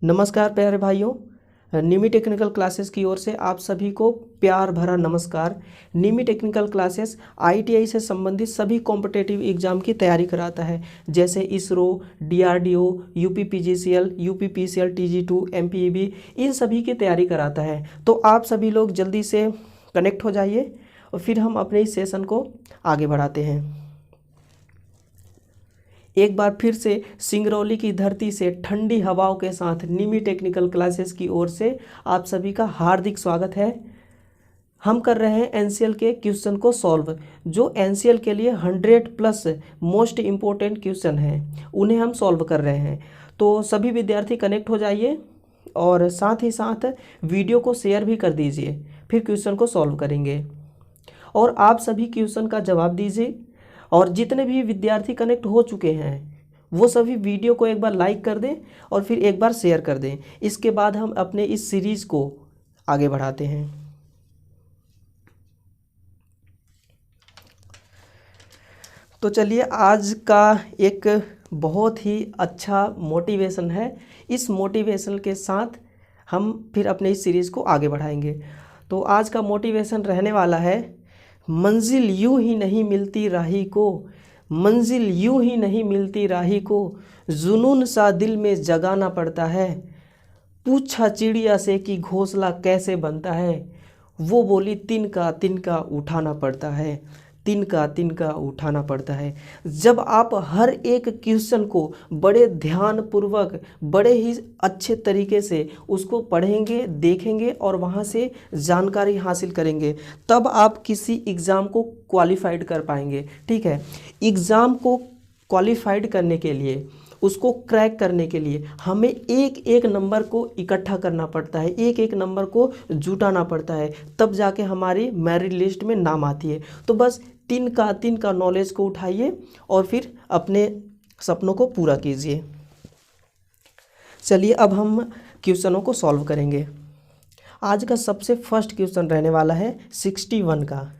नमस्कार प्यारे भाइयों, निमी टेक्निकल क्लासेस की ओर से आप सभी को प्यार भरा नमस्कार। निमी टेक्निकल क्लासेस आईटीआई से संबंधित सभी कॉम्पिटेटिव एग्जाम की तैयारी कराता है, जैसे इसरो, डीआरडीओ, यूपीपीजीसीएल, यूपीपीसीएल, टीजी2, एमपीईबी, इन सभी की तैयारी कराता है। तो आप सभी लोग जल्दी से कनेक्ट हो जाइए और फिर हम अपने इस सेशन को आगे बढ़ाते हैं। एक बार फिर से सिंगरौली की धरती से ठंडी हवाओं के साथ निमी टेक्निकल क्लासेस की ओर से आप सभी का हार्दिक स्वागत है। हम कर रहे हैं एनसीएल के क्वेश्चन को सॉल्व, जो एनसीएल के लिए 100+ मोस्ट इम्पोर्टेंट क्वेश्चन हैं, उन्हें हम सॉल्व कर रहे हैं। तो सभी विद्यार्थी कनेक्ट हो जाइए और साथ ही साथ वीडियो को शेयर भी कर दीजिए, फिर क्वेश्चन को सॉल्व करेंगे और आप सभी क्वेश्चन का जवाब दीजिए। और जितने भी विद्यार्थी कनेक्ट हो चुके हैं वो सभी वीडियो को एक बार लाइक कर दें और फिर एक बार शेयर कर दें। इसके बाद हम अपने इस सीरीज़ को आगे बढ़ाते हैं। तो चलिए, आज का एक बहुत ही अच्छा मोटिवेशन है। इस मोटिवेशन के साथ हम फिर अपने इस सीरीज़ को आगे बढ़ाएंगे। तो आज का मोटिवेशन रहने वाला है, मंजिल यूं ही नहीं मिलती राही को, मंजिल यूं ही नहीं मिलती राही को, जुनून सा दिल में जगाना पड़ता है। पूछा चिड़िया से कि घोंसला कैसे बनता है, वो बोली तिनका तिनका उठाना पड़ता है, तिनका तिनका उठाना पड़ता है। जब आप हर एक क्वेश्चन को बड़े ध्यानपूर्वक, बड़े ही अच्छे तरीके से उसको पढ़ेंगे, देखेंगे और वहाँ से जानकारी हासिल करेंगे, तब आप किसी एग्ज़ाम को क्वालिफाइड कर पाएंगे। ठीक है, एग्ज़ाम को क्वालिफाइड करने के लिए, उसको क्रैक करने के लिए हमें एक एक नंबर को इकट्ठा करना पड़ता है, एक एक नंबर को जुटाना पड़ता है, तब जाके हमारी मेरिट लिस्ट में नाम आती है। तो बस तिनका नॉलेज को उठाइए और फिर अपने सपनों को पूरा कीजिए। चलिए, अब हम क्वेश्चनों को सॉल्व करेंगे। आज का सबसे फर्स्ट क्वेश्चन रहने वाला है 61 का।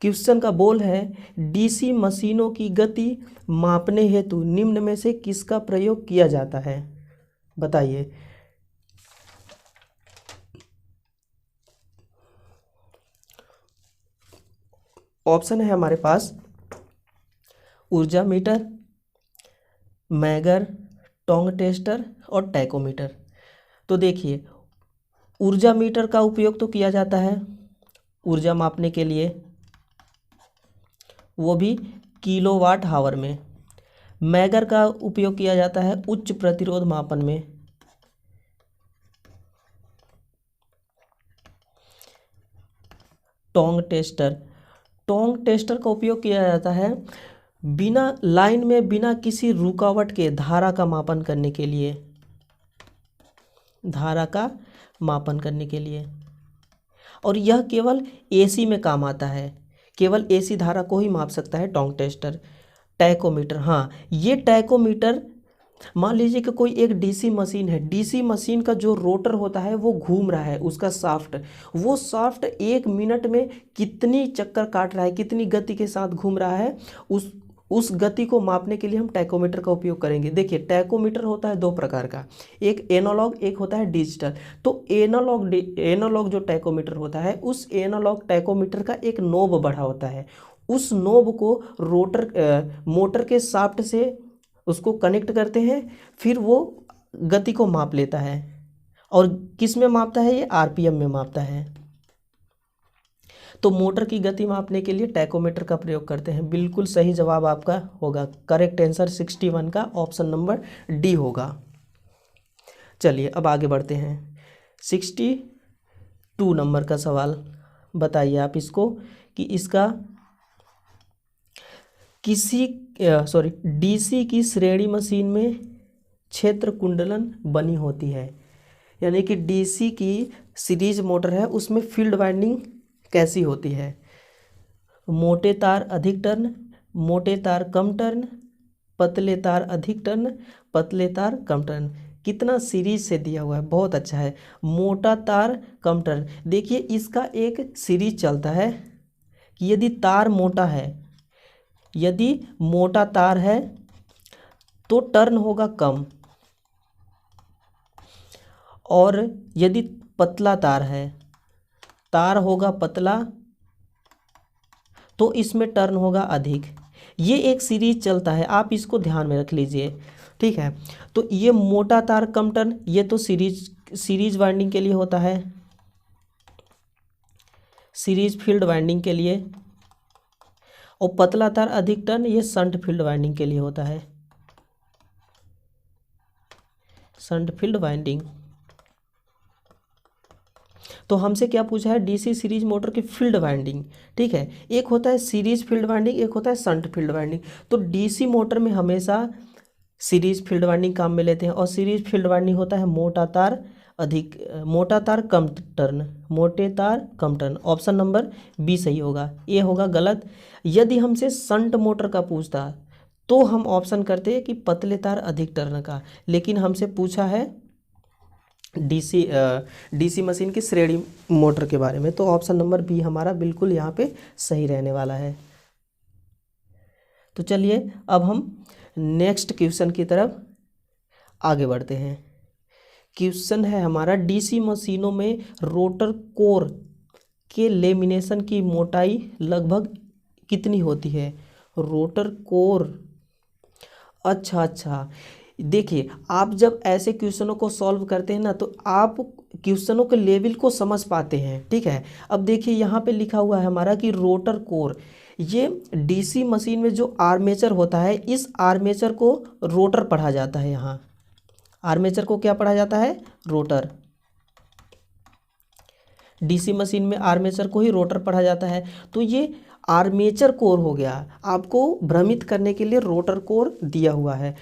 क्वेश्चन का बोल है, डीसी मशीनों की गति मापने हेतु निम्न में से किसका प्रयोग किया जाता है? बताइए। ऑप्शन है हमारे पास ऊर्जा मीटर, मैगर, टोंग टेस्टर और टैकोमीटर। तो देखिए, ऊर्जा मीटर का उपयोग तो किया जाता है ऊर्जा मापने के लिए, वो भी किलोवाट हावर में। मैगर का उपयोग किया जाता है उच्च प्रतिरोध मापन में। टोंग टेस्टर का उपयोग किया जाता है बिना लाइन में, बिना किसी रुकावट के धारा का मापन करने के लिए, धारा का मापन करने के लिए। और यह केवल एसी में काम आता है, केवल एसी धारा को ही माप सकता है टोंग टेस्टर। टैकोमीटर, हाँ, ये टैकोमीटर, मान लीजिए कि कोई एक डीसी मशीन है, डीसी मशीन का जो रोटर होता है वो घूम रहा है, उसका शाफ्ट, वो शाफ्ट 1 मिनट में कितनी चक्कर काट रहा है, कितनी गति के साथ घूम रहा है, उस गति को मापने के लिए हम टैकोमीटर का उपयोग करेंगे। देखिए, टैकोमीटर होता है 2 प्रकार का, एक एनालॉग, एक होता है डिजिटल। तो एनालॉग जो टैकोमीटर होता है, उस एनालॉग टैकोमीटर का एक नोब बढ़ा होता है, उस नोब को मोटर के शाफ्ट से उसको कनेक्ट करते हैं, फिर वो गति को माप लेता है। और किस में मापता है? ये आरपीएम में मापता है। तो मोटर की गति मापने के लिए टैकोमीटर का प्रयोग करते हैं। बिल्कुल सही जवाब आपका होगा, करेक्ट आंसर 61 का ऑप्शन नंबर डी होगा। चलिए, अब आगे बढ़ते हैं। 62 नंबर का सवाल, बताइए आप इसको कि इसका डीसी की श्रेणी मशीन में क्षेत्र कुंडलन बनी होती है, यानी कि डीसी की सीरीज मोटर है, उसमें फील्ड वाइंडिंग कैसी होती है? मोटे तार अधिक टर्न, मोटे तार कम टर्न, पतले तार अधिक टर्न, पतले तार कम टर्न। कितना सीरीज से दिया हुआ है, बहुत अच्छा है। मोटा तार कम टर्न, देखिए इसका एक सीरीज चलता है कि यदि तार मोटा है, यदि मोटा तार है तो टर्न होगा कम, और यदि पतला तार है, तार होगा पतला तो इसमें टर्न होगा अधिक। ये एक सीरीज चलता है, आप इसको ध्यान में रख लीजिए, ठीक है। तो ये मोटा तार कम टर्न, ये तो सीरीज वाइंडिंग के लिए होता है, सीरीज फील्ड वाइंडिंग के लिए। और पतला तार अधिक टर्न, ये शंट फील्ड वाइंडिंग के लिए होता है, शंट फील्ड वाइंडिंग। तो हमसे क्या पूछा है, डीसी सीरीज मोटर की फील्ड वाइंडिंग, ठीक है। एक होता है सीरीज फील्ड वाइंडिंग, एक होता है शंट फील्ड वाइंडिंग। तो डीसी मोटर में हमेशा सीरीज फील्ड वाइंडिंग काम में लेते हैं, और सीरीज फील्ड वाइंडिंग होता है मोटा तार अधिक, मोटा तार कम टर्न, मोटे तार कम टर्न। ऑप्शन नंबर बी सही होगा, ए होगा गलत। यदि हमसे शंट मोटर का पूछता तो हम ऑप्शन करते हैं कि पतले तार अधिक टर्न का, लेकिन हमसे पूछा है डीसी मशीन की श्रेणी मोटर के बारे में, तो ऑप्शन नंबर बी हमारा बिल्कुल यहाँ पे सही रहने वाला है। तो चलिए अब हम नेक्स्ट क्वेश्चन की तरफ आगे बढ़ते हैं। क्वेश्चन है हमारा, डीसी मशीनों में रोटर कोर के लेमिनेशन की मोटाई लगभग कितनी होती है। रोटर कोर, अच्छा, देखिए आप जब ऐसे क्वेश्चनों को सॉल्व करते हैं ना, तो आप क्वेश्चनों के लेवल को समझ पाते हैं, ठीक है। अब देखिए यहाँ पे लिखा हुआ है हमारा कि रोटर कोर, ये डीसी मशीन में जो आर्मेचर होता है, इस आर्मेचर को रोटर पढ़ा जाता है। यहाँ आर्मेचर को क्या पढ़ा जाता है, रोटर। डीसी मशीन में आर्मेचर को ही रोटर पढ़ा जाता है। तो ये आर्मेचर कोर हो गया, आपको भ्रमित करने के लिए रोटर कोर दिया हुआ है।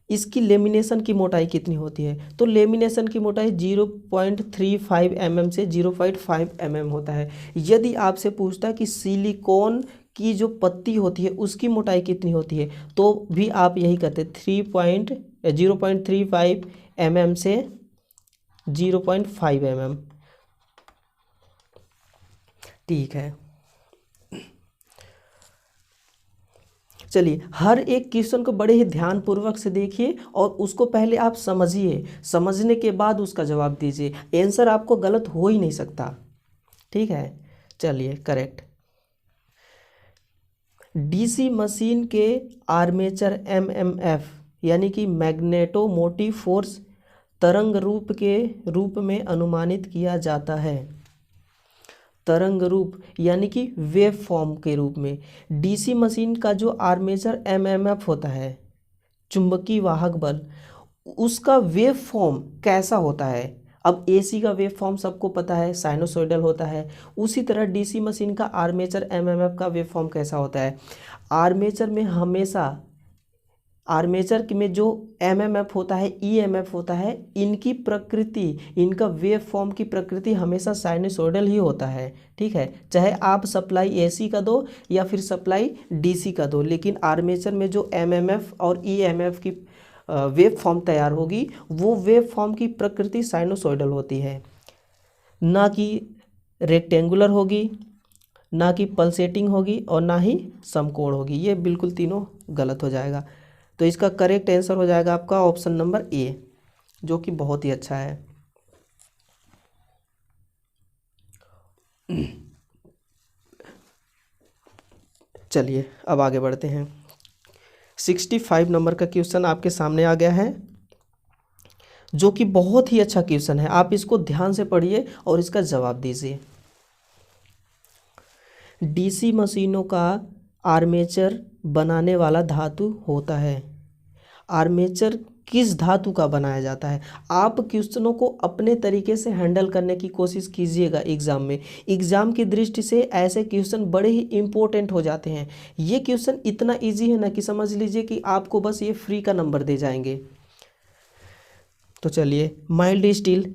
इसकी लेमिनेशन की मोटाई कितनी होती है, तो लेमिनेशन की मोटाई 0.35 mm से 0.5 mm होता है। यदि आपसे पूछता है कि सिलिकॉन की जो पत्ती होती है उसकी मोटाई कितनी होती है, तो भी आप यही करते 0.35 mm से 0.5 mm, ठीक है। चलिए हर एक क्वेश्चन को बड़े ही ध्यानपूर्वक से देखिए और उसको पहले आप समझिए, समझने के बाद उसका जवाब दीजिए। आंसर आपको गलत हो ही नहीं सकता, ठीक है। चलिए करेक्ट। डीसी मशीन के आर्मेचर एमएमएफ यानी कि मैग्नेटो मोटिव फोर्स तरंग रूप के रूप में अनुमानित किया जाता है। तरंग रूप यानी कि वेव फॉर्म के रूप में डीसी मशीन का जो आर्मेचर एमएमएफ होता है, चुंबकीय वाहक बल, उसका वेव फॉर्म कैसा होता है। अब एसी का वेव फॉर्म सबको पता है, साइनोसॉइडल होता है। उसी तरह डीसी मशीन का आर्मेचर एमएमएफ का वेव फॉर्म कैसा होता है। आर्मेचर में हमेशा, आर्मेचर में जो एमएमएफ होता है, ईएमएफ होता है, इनकी प्रकृति, इनका वेव फॉर्म की प्रकृति हमेशा साइनोसॉइडल ही होता है, ठीक है। चाहे आप सप्लाई एसी का दो या फिर सप्लाई डीसी का दो, लेकिन आर्मेचर में जो एमएमएफ और ईएमएफ की वेव फॉर्म तैयार होगी, वो वेव फॉर्म की प्रकृति साइनोसॉइडल होती है, ना कि रेक्टेंगुलर होगी, ना कि पल्सेटिंग होगी, और ना ही समकोण होगी। ये बिल्कुल तीनों गलत हो जाएगा। तो इसका करेक्ट आंसर हो जाएगा आपका ऑप्शन नंबर ए, जो कि बहुत ही अच्छा है। चलिए अब आगे बढ़ते हैं। 65 नंबर का क्वेश्चन आपके सामने आ गया है, जो कि बहुत ही अच्छा क्वेश्चन है। आप इसको ध्यान से पढ़िए और इसका जवाब दीजिए। डीसी मशीनों का आर्मेचर बनाने वाला धातु होता है। आर्मेचर किस धातु का बनाया जाता है। आप क्वेश्चनों को अपने तरीके से हैंडल करने की कोशिश कीजिएगा एग्ज़ाम में। एग्ज़ाम की दृष्टि से ऐसे क्वेश्चन बड़े ही इम्पोर्टेंट हो जाते हैं। ये क्वेश्चन इतना इजी है ना कि समझ लीजिए कि आपको बस ये फ्री का नंबर दे जाएंगे। तो चलिए, माइल्ड स्टील,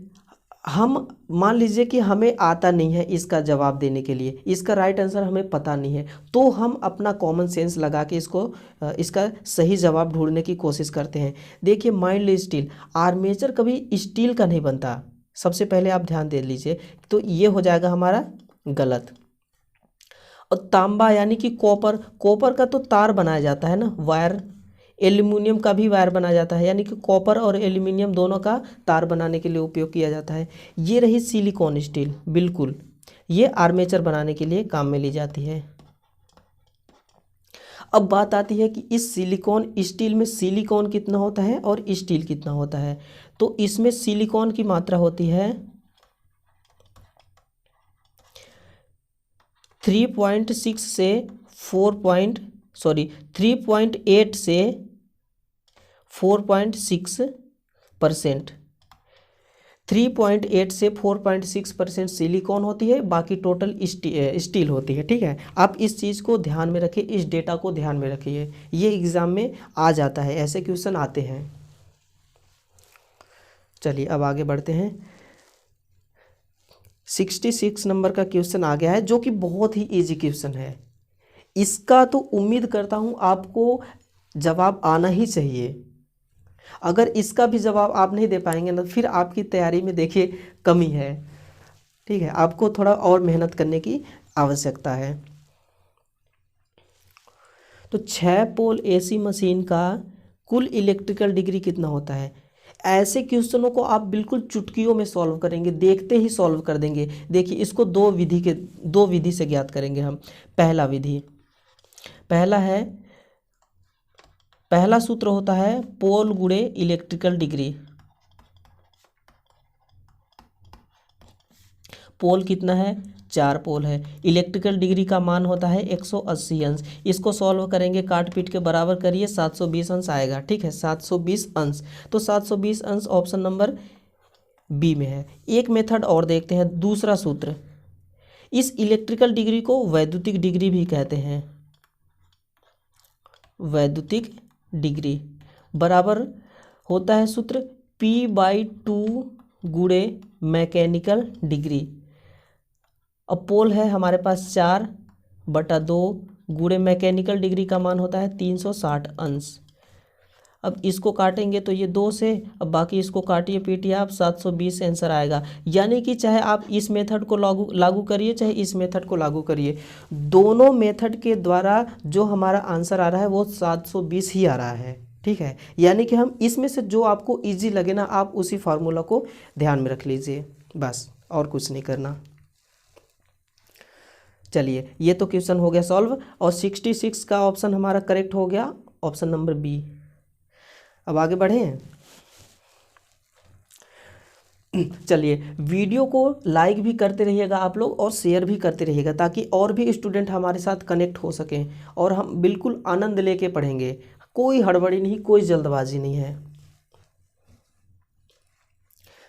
हम मान लीजिए कि हमें आता नहीं है इसका जवाब देने के लिए, इसका राइट आंसर हमें पता नहीं है, तो हम अपना कॉमन सेंस लगा के इसका सही जवाब ढूंढने की कोशिश करते हैं। देखिए माइल्ड स्टील, आर्मेचर कभी स्टील का नहीं बनता, सबसे पहले आप ध्यान दे लीजिए। तो ये हो जाएगा हमारा गलत। और तांबा यानी कि कॉपर, कॉपर का तो तार बनाया जाता है ना, वायर, एल्यूमिनियम का भी वायर बना जाता है, यानी कि कॉपर और एल्यूमिनियम दोनों का तार बनाने के लिए उपयोग किया जाता है। ये रही सिलिकॉन स्टील, बिल्कुल ये आर्मेचर बनाने के लिए काम में ली जाती है। अब बात आती है कि इस सिलिकॉन स्टील में सिलिकॉन कितना होता है और स्टील कितना होता है। तो इसमें सिलिकॉन की मात्रा होती है 3.8 से 4.6%। 3.8 से 4.6% सिलिकॉन होती है, बाकी टोटल स्टील होती है। ठीक है, आप इस चीज़ को ध्यान में रखिए, इस डेटा को ध्यान में रखिए, ये एग्ज़ाम में आ जाता है, ऐसे क्वेश्चन आते हैं। चलिए अब आगे बढ़ते हैं। 66 नंबर का क्वेश्चन आ गया है, जो कि बहुत ही इजी क्वेश्चन है। इसका तो उम्मीद करता हूँ आपको जवाब आना ही चाहिए। अगर इसका भी जवाब आप नहीं दे पाएंगे ना, फिर आपकी तैयारी में देखिए कमी है। ठीक है, आपको थोड़ा और मेहनत करने की आवश्यकता है। तो 6 पोल एसी मशीन का कुल इलेक्ट्रिकल डिग्री कितना होता है? ऐसे क्वेश्चनों को आप बिल्कुल चुटकियों में सॉल्व करेंगे, देखते ही सॉल्व कर देंगे। देखिए इसको दो विधि से ज्ञात करेंगे हम। पहला सूत्र होता है पोल गुणे इलेक्ट्रिकल डिग्री। पोल कितना है? 4 पोल है। इलेक्ट्रिकल डिग्री का मान होता है 180 अंश। इसको सॉल्व करेंगे, काट पीट के बराबर करिए, 720 अंश आएगा। ठीक है, 720 अंश। तो 720 अंश ऑप्शन नंबर बी में है। एक मेथड और देखते हैं, दूसरा सूत्र। इस इलेक्ट्रिकल डिग्री को वैद्युतिक डिग्री भी कहते हैं। वैद्युतिक डिग्री बराबर होता है सूत्र P/2 गुणे मैकेनिकल डिग्री। अब पोल है हमारे पास 4/2 गुणे मैकेनिकल डिग्री का मान होता है 360 अंश। अब इसको काटेंगे तो ये 2 से, अब बाकी इसको काटिए पीटिए आप, 720 आंसर आएगा। यानी कि चाहे आप इस मेथड को लागू करिए, चाहे इस मेथड को लागू करिए, दोनों मेथड के द्वारा जो हमारा आंसर आ रहा है वो 720 ही आ रहा है। ठीक है, यानी कि हम इसमें से जो आपको इजी लगे ना, आप उसी फार्मूला को ध्यान में रख लीजिए, बस और कुछ नहीं करना। चलिए ये तो क्वेश्चन हो गया सॉल्व, और 66 का ऑप्शन हमारा करेक्ट हो गया, ऑप्शन नंबर बी। अब आगे बढ़ें। चलिए वीडियो को लाइक भी करते रहिएगा आप लोग, और शेयर भी करते रहिएगा, ताकि और भी स्टूडेंट हमारे साथ कनेक्ट हो सकें, और हम बिल्कुल आनंद लेके पढ़ेंगे। कोई हड़बड़ी नहीं, कोई जल्दबाजी नहीं है।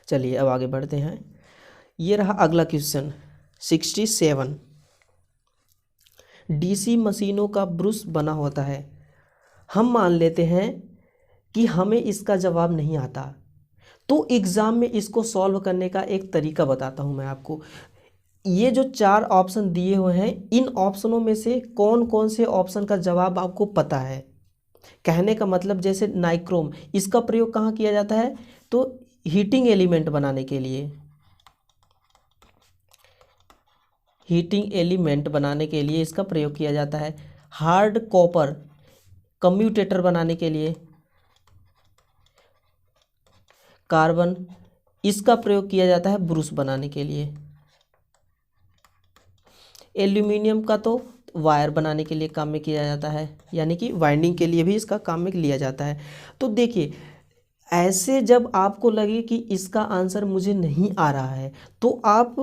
चलिए अब आगे बढ़ते हैं। ये रहा अगला क्वेश्चन 67। डीसी मशीनों का ब्रुश बना होता है। हम मान लेते हैं कि हमें इसका जवाब नहीं आता, तो एग्ज़ाम में इसको सॉल्व करने का एक तरीका बताता हूं मैं आपको। ये जो 4 ऑप्शन दिए हुए हैं, इन ऑप्शनों में से कौन कौन से ऑप्शन का जवाब आपको पता है। कहने का मतलब जैसे नाइक्रोम, इसका प्रयोग कहाँ किया जाता है? तो हीटिंग एलिमेंट बनाने के लिए, हीटिंग एलिमेंट बनाने के लिए इसका प्रयोग किया जाता है। हार्ड कॉपर कम्यूटेटर बनाने के लिए, कार्बन इसका प्रयोग किया जाता है ब्रूस बनाने के लिए। एल्यूमिनियम का तो वायर बनाने के लिए काम में किया जाता है, यानी कि वाइंडिंग के लिए भी इसका काम में लिया जाता है। तो देखिए ऐसे जब आपको लगे कि इसका आंसर मुझे नहीं आ रहा है, तो आप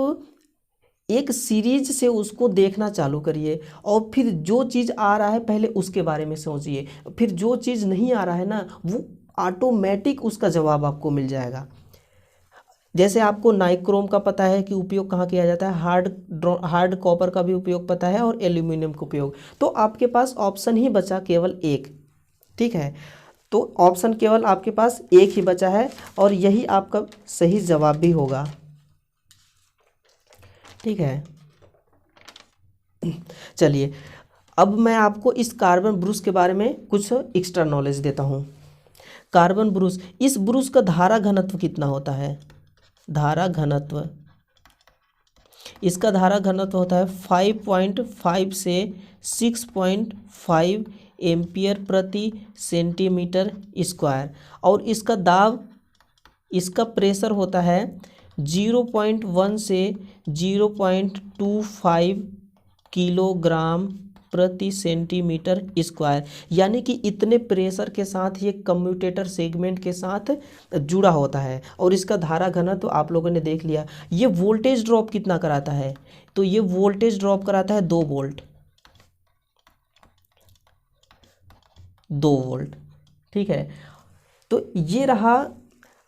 एक सीरीज से उसको देखना चालू करिए, और फिर जो चीज़ आ रहा है पहले उसके बारे में सोचिए, फिर जो चीज़ नहीं आ रहा है ना, वो ऑटोमेटिक उसका जवाब आपको मिल जाएगा। जैसे आपको नाइक्रोम का पता है कि उपयोग कहाँ किया जाता है, हार्ड कॉपर का भी उपयोग पता है, और एल्यूमिनियम का उपयोग, तो आपके पास ऑप्शन ही बचा केवल एक। ठीक है, तो ऑप्शन केवल आपके पास एक ही बचा है, और यही आपका सही जवाब भी होगा। ठीक है, चलिए अब मैं आपको इस कार्बन ब्रूस के बारे में कुछ एक्स्ट्रा नॉलेज देता हूँ। कार्बन ब्रूस, इस ब्रूस का धारा घनत्व कितना होता है? धारा घनत्व, इसका धारा घनत्व होता है 5.5 से 6.5 एम्पियर प्रति सेंटीमीटर स्क्वायर, और इसका दाब, इसका प्रेशर होता है 0.1 से 0.25 किलोग्राम प्रति सेंटीमीटर स्क्वायर, यानी कि इतने प्रेशर के साथ ये कम्यूटेटर सेगमेंट के साथ जुड़ा होता है। और इसका धारा घनत्व तो आप लोगों ने देख लिया। ये वोल्टेज ड्रॉप कितना कराता है, तो ये वोल्टेज ड्रॉप कराता है 2 वोल्ट, 2 वोल्ट। ठीक है, तो ये रहा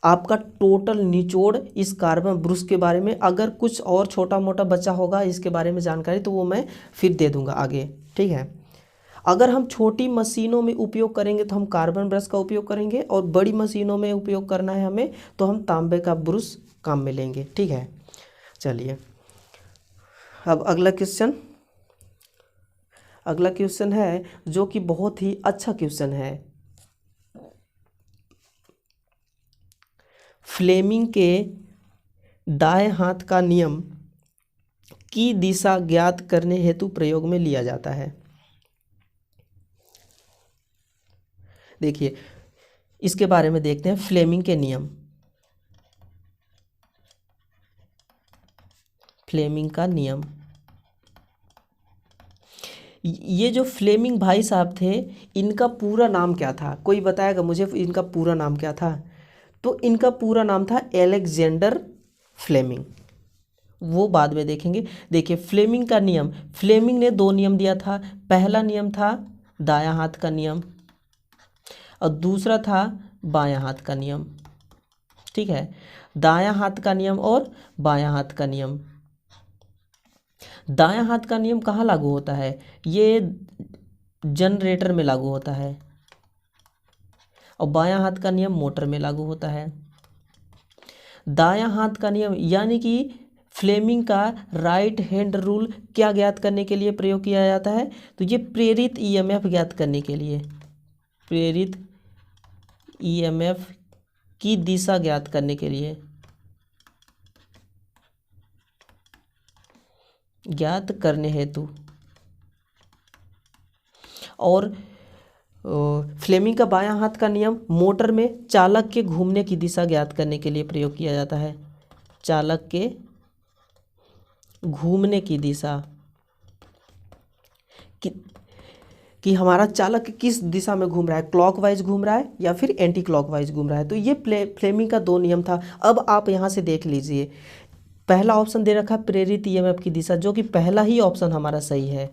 आपका टोटल निचोड़ इस कार्बन ब्रुश के बारे में। अगर कुछ और छोटा मोटा बचा होगा इसके बारे में जानकारी तो वो मैं फिर दे दूंगा आगे। ठीक है, अगर हम छोटी मशीनों में उपयोग करेंगे तो हम कार्बन ब्रश का उपयोग करेंगे, और बड़ी मशीनों में उपयोग करना है हमें तो हम तांबे का ब्रुश काम में लेंगे। ठीक है, चलिए अब अगला क्वेश्चन है जो कि बहुत ही अच्छा क्वेश्चन है। फ्लेमिंग के दाएं हाथ का नियम की दिशा ज्ञात करने हेतु प्रयोग में लिया जाता है। देखिए इसके बारे में देखते हैं। फ्लेमिंग के नियम, फ्लेमिंग का नियम, ये जो फ्लेमिंग भाई साहब थे इनका पूरा नाम क्या था, कोई बताएगा मुझे इनका पूरा नाम क्या था? तो इनका पूरा नाम था एलेक्जेंडर फ्लेमिंग, वो बाद में देखेंगे। देखिए फ्लेमिंग का नियम, फ्लेमिंग ने 2 नियम दिया था। पहला नियम था दायां हाथ का नियम और दूसरा था बायां हाथ का नियम। ठीक है, दायां हाथ का नियम और बायां हाथ का नियम। दायां हाथ का नियम कहाँ लागू होता है? ये जनरेटर में लागू होता है, और बायां हाथ का नियम मोटर में लागू होता है। दायां हाथ का नियम यानी कि फ्लेमिंग का राइट हैंड रूल क्या ज्ञात करने के लिए प्रयोग किया जाता है? तो ये प्रेरित ईएमएफ ज्ञात करने के लिए, प्रेरित ईएमएफ की दिशा ज्ञात करने के लिए, ज्ञात करने हेतु। और फ्लेमिंग का बायां हाथ का नियम मोटर में चालक के घूमने की दिशा ज्ञात करने के लिए प्रयोग किया जाता है। चालक के घूमने की दिशा कि हमारा चालक किस दिशा में घूम रहा है, क्लॉकवाइज घूम रहा है या फिर एंटी क्लॉकवाइज घूम रहा है। तो ये फ्लेमिंग का 2 नियम था। अब आप यहाँ से देख लीजिए, पहला ऑप्शन दे रखा है प्रेरित ईएमएफ की दिशा, जो कि पहला ही ऑप्शन हमारा सही है।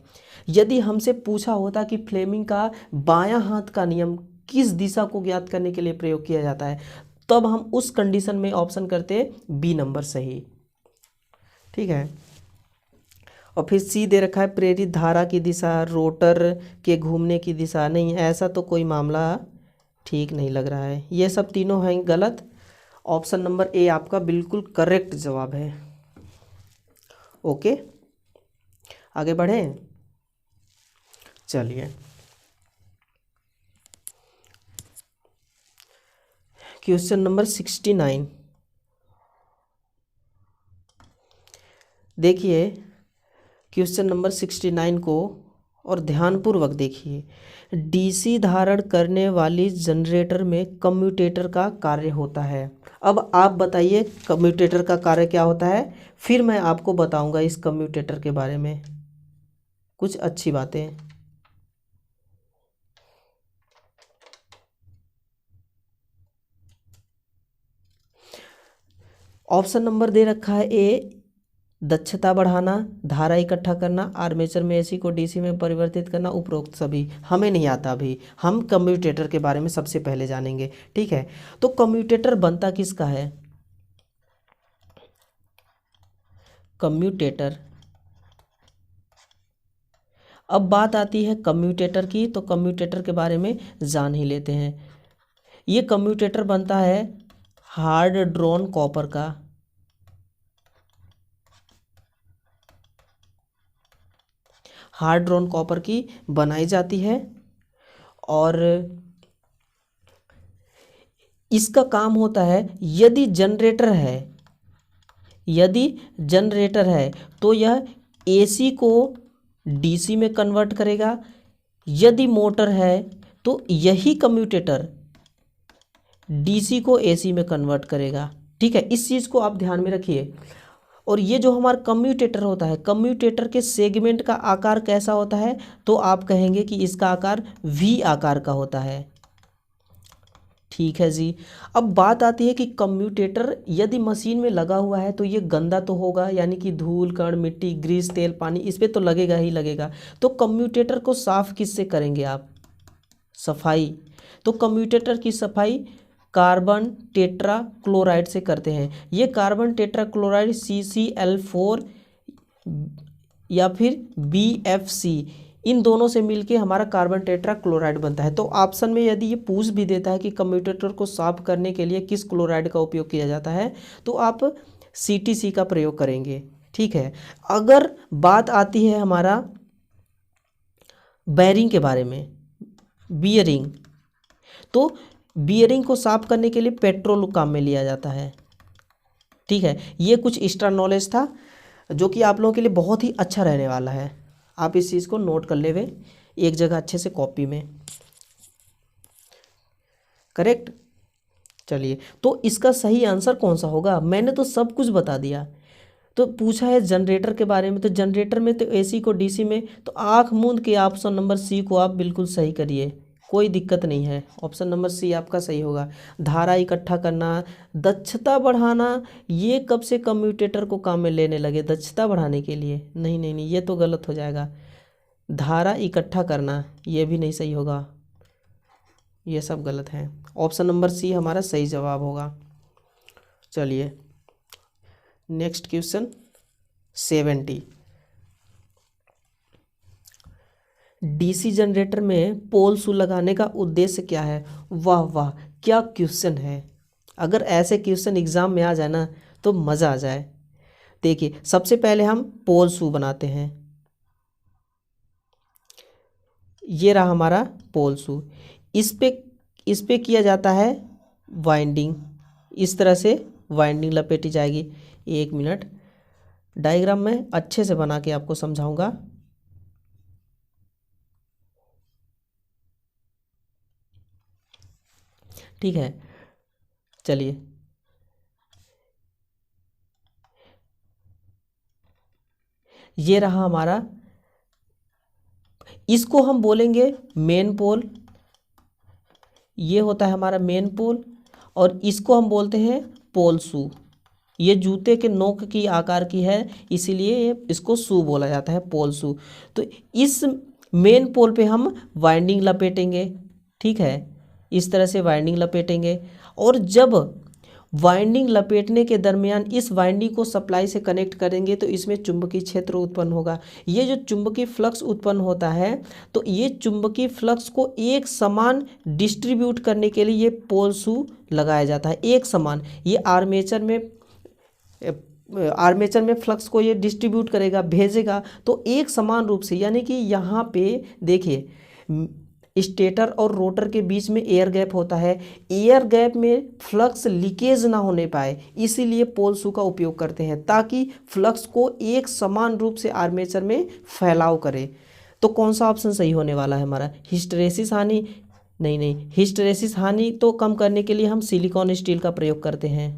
यदि हमसे पूछा होता कि फ्लेमिंग का बायां हाथ का नियम किस दिशा को ज्ञात करने के लिए प्रयोग किया जाता है, तब हम उस कंडीशन में ऑप्शन करते बी नंबर सही। ठीक है, और फिर सी दे रखा है प्रेरित धारा की दिशा, रोटर के घूमने की दिशा। नहीं, ऐसा तो कोई मामला ठीक नहीं लग रहा है। ये सब तीनों हैं गलत। ऑप्शन नंबर ए आपका बिल्कुल करेक्ट जवाब है। ओके, आगे बढ़ें। चलिए क्वेश्चन नंबर 69 देखिए। क्वेश्चन नंबर 69 को और ध्यानपूर्वक देखिए। डीसी धारण करने वाली जनरेटर में कम्यूटेटर का कार्य होता है। अब आप बताइए कम्यूटेटर का कार्य क्या होता है, फिर मैं आपको बताऊंगा इस कम्यूटेटर के बारे में कुछ अच्छी बातें। ऑप्शन नंबर दे रखा है ए, दक्षता बढ़ाना, धारा इकट्ठा करना, आर्मेचर में एसी को डीसी में परिवर्तित करना। उपरोक्त सभी हमें नहीं आता, अभी हम कम्यूटेटर के बारे में सबसे पहले जानेंगे। ठीक है, तो कम्यूटेटर बनता किसका है? कम्यूटेटर, अब बात आती है कम्यूटेटर की, तो कम्यूटेटर के बारे में जान ही लेते हैं। ये कम्यूटेटर बनता है हार्ड ड्रॉन कॉपर का, हार्ड ड्रॉन कॉपर की बनाई जाती है। और इसका काम होता है यदि जनरेटर है तो यह एसी को डीसी में कन्वर्ट करेगा, यदि मोटर है तो यही कम्यूटेटर डीसी को एसी में कन्वर्ट करेगा। ठीक है, इस चीज़ को आप ध्यान में रखिए। और ये जो हमारा कम्यूटेटर होता है, कम्यूटेटर के सेगमेंट का आकार कैसा होता है, तो आप कहेंगे कि इसका आकार वी आकार का होता है। ठीक है जी। अब बात आती है कि कम्यूटेटर यदि मशीन में लगा हुआ है तो ये गंदा तो होगा, यानी कि धूल कण मिट्टी ग्रीस तेल पानी इस पे तो लगेगा ही लगेगा। तो कम्यूटेटर को साफ किससे करेंगे आप? सफाई। तो कम्यूटेटर की सफाई कार्बन टेट्रा क्लोराइड से करते हैं। ये कार्बन टेट्रा क्लोराइड CCl4 या फिर BFC, इन दोनों से मिलके हमारा कार्बन टेट्रा क्लोराइड बनता है। तो ऑप्शन में यदि ये पूछ भी देता है कि कम्यूटेटर को साफ करने के लिए किस क्लोराइड का उपयोग किया जाता है, तो आप CTC का प्रयोग करेंगे। ठीक है। अगर बात आती है हमारा बेयरिंग के बारे में, बियरिंग, तो बियरिंग को साफ करने के लिए पेट्रोल काम में लिया जाता है। ठीक है, ये कुछ एक्स्ट्रा नॉलेज था जो कि आप लोगों के लिए बहुत ही अच्छा रहने वाला है। आप इस चीज़ को नोट कर ले हुए एक जगह अच्छे से कॉपी में। करेक्ट। चलिए, तो इसका सही आंसर कौन सा होगा? मैंने तो सब कुछ बता दिया। तो पूछा है जनरेटर के बारे में, तो जनरेटर में तो एसी को डीसी में, तो आँख मूंद के ऑप्शन नंबर सी को आप बिल्कुल सही करिए, कोई दिक्कत नहीं है। ऑप्शन नंबर सी आपका सही होगा। धारा इकट्ठा करना, दक्षता बढ़ाना, ये कब से कम्यूटेटर को काम में लेने लगे? दक्षता बढ़ाने के लिए? नहीं नहीं नहीं, ये तो गलत हो जाएगा। धारा इकट्ठा करना ये भी नहीं सही होगा, ये सब गलत है। ऑप्शन नंबर सी हमारा सही जवाब होगा। चलिए नेक्स्ट क्वेश्चन 70। डीसी जनरेटर में पोल शू लगाने का उद्देश्य क्या है? वाह वाह, क्या क्वेश्चन है। अगर ऐसे क्वेश्चन एग्जाम में आ जाए ना तो मज़ा आ जाए। देखिए, सबसे पहले हम पोल शू बनाते हैं। ये रहा हमारा पोल शू। इस पे किया जाता है वाइंडिंग। इस तरह से वाइंडिंग लपेटी जाएगी। एक मिनट, डायग्राम में अच्छे से बना के आपको समझाऊंगा। ठीक है, चलिए। ये रहा हमारा, इसको हम बोलेंगे मेन पोल। ये होता है हमारा मेन पोल, और इसको हम बोलते हैं पोल शू। ये जूते के नोक की आकार की है, इसीलिए इसको शू बोला जाता है, पोल शू। तो इस मेन पोल पे हम वाइंडिंग लपेटेंगे। ठीक है, इस तरह से वाइंडिंग लपेटेंगे। और जब वाइंडिंग लपेटने के दरमियान इस वाइंडिंग को सप्लाई से कनेक्ट करेंगे तो इसमें चुंबकीय क्षेत्र उत्पन्न होगा। ये जो चुंबकीय फ्लक्स उत्पन्न होता है, तो ये चुंबकीय फ्लक्स को एक समान डिस्ट्रीब्यूट करने के लिए ये पोल शू लगाया जाता है। एक समान, ये आर्मेचर में फ्लक्स को ये डिस्ट्रीब्यूट करेगा, भेजेगा, तो एक समान रूप से, यानी कि यहाँ पे देखिए स्टेटर और रोटर के बीच में एयर गैप होता है। एयर गैप में फ्लक्स लीकेज ना होने पाए, इसीलिए पोल शू का उपयोग करते हैं, ताकि फ्लक्स को एक समान रूप से आर्मेचर में फैलाव करे। तो कौन सा ऑप्शन सही होने वाला है हमारा? हिस्टैरिसीस हानि? नहीं नहीं, हिस्टैरिसीस हानि तो कम करने के लिए हम सिलिकॉन स्टील का प्रयोग करते हैं,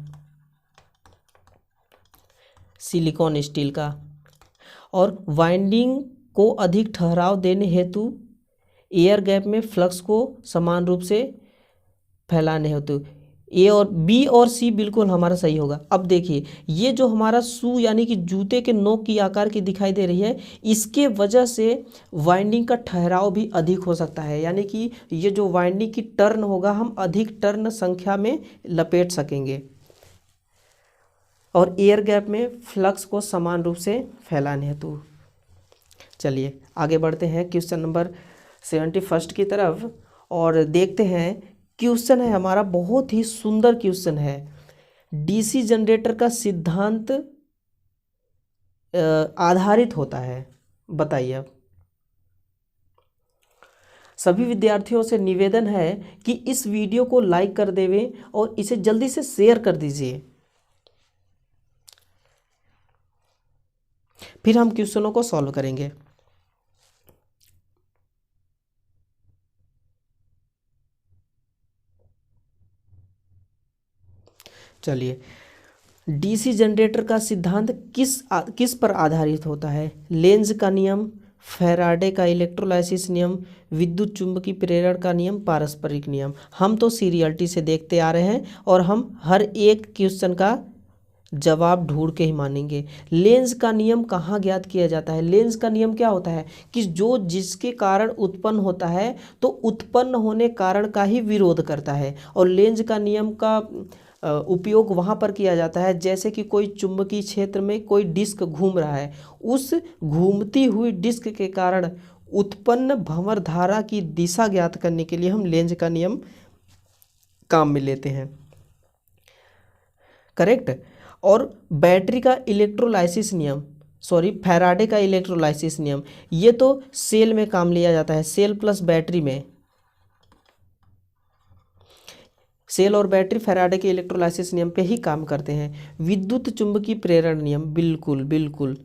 सिलिकॉन स्टील का। और वाइंडिंग को अधिक ठहराव देने हेतु एयर गैप में फ्लक्स को समान रूप से फैलाने हेतु ए और बी और सी बिल्कुल हमारा सही होगा। अब देखिए, ये जो हमारा शू यानी कि जूते के नोक की आकार की दिखाई दे रही है, इसके वजह से वाइंडिंग का ठहराव भी अधिक हो सकता है, यानी कि ये जो वाइंडिंग की टर्न होगा, हम अधिक टर्न संख्या में लपेट सकेंगे और एयर गैप में फ्लक्स को समान रूप से फैलाने हेतु। चलिए आगे बढ़ते हैं क्वेश्चन नंबर 71 की तरफ और देखते हैं। क्वेश्चन है हमारा, बहुत ही सुंदर क्वेश्चन है। डीसी जनरेटर का सिद्धांत आधारित होता है, बताइए। अब सभी विद्यार्थियों से निवेदन है कि इस वीडियो को लाइक कर देवें और इसे जल्दी से शेयर कर दीजिए। फिर हम क्वेश्चनों को सॉल्व करेंगे। चलिए, डीसी जनरेटर का सिद्धांत किस पर आधारित होता है? लेंज का नियम, फैराडे का इलेक्ट्रोलाइसिस नियम, विद्युत चुंबकीय प्रेरण का नियम, पारस्परिक नियम। हम तो सीरियलिटी से देखते आ रहे हैं और हम हर एक क्वेश्चन का जवाब ढूंढ के ही मानेंगे। लेंज का नियम कहाँ ज्ञात किया जाता है? लेंज का नियम क्या होता है कि जो जिसके कारण उत्पन्न होता है तो उत्पन्न होने कारण का ही विरोध करता है। और लेंज का नियम का उपयोग वहाँ पर किया जाता है जैसे कि कोई चुंबकीय क्षेत्र में कोई डिस्क घूम रहा है, उस घूमती हुई डिस्क के कारण उत्पन्न भंवर धारा की दिशा ज्ञात करने के लिए हम लेंज का नियम काम में लेते हैं। करेक्ट। और बैटरी का इलेक्ट्रोलाइसिस नियम, फैराडे का इलेक्ट्रोलाइसिस नियम, ये तो सेल में काम लिया जाता है, सेल प्लस बैटरी में। सेल और बैटरी फैराडे के इलेक्ट्रोलाइसिस नियम पे ही काम करते हैं। विद्युत चुंबकीय प्रेरण नियम, बिल्कुल बिल्कुल,